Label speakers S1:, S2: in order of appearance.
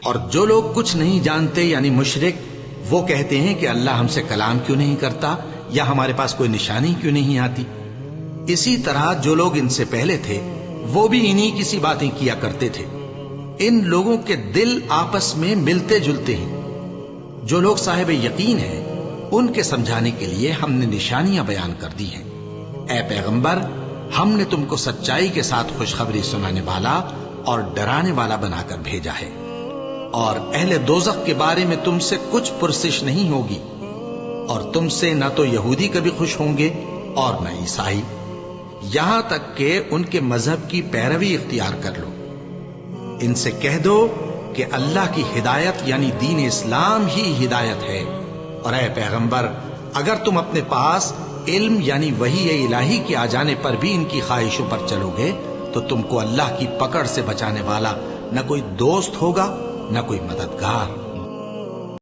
S1: اور جو لوگ کچھ نہیں جانتے یعنی مشرک، وہ کہتے ہیں کہ اللہ ہم سے کلام کیوں نہیں کرتا یا ہمارے پاس کوئی نشانی کیوں نہیں آتی۔ اسی طرح جو لوگ ان سے پہلے تھے وہ بھی انہی کسی باتیں کیا کرتے تھے۔ ان لوگوں کے دل آپس میں ملتے جلتے ہیں۔ جو لوگ صاحب یقین ہیں ان کے سمجھانے کے لیے ہم نے نشانیاں بیان کر دی ہیں۔ اے پیغمبر، ہم نے تم کو سچائی کے ساتھ خوشخبری سنانے والا اور ڈرانے والا بنا کر بھیجا ہے، اور اہل دوزخ کے بارے میں تم سے کچھ پرسش نہیں ہوگی، اور تم سے نہ تو یہودی کبھی خوش ہوں گے اور نہ عیسائی، یہاں تک کہ ان کے مذہب کی پیروی اختیار کر لو۔ ان سے کہہ دو کہ اللہ کی ہدایت یعنی دین اسلام ہی ہدایت ہے، اور اے پیغمبر، اگر تم اپنے پاس علم یعنی وحی الہی کے آ جانے پر بھی ان کی خواہشوں پر چلو گے تو تم کو اللہ کی پکڑ سے بچانے والا نہ کوئی دوست ہوگا نہ کوئی مددگار۔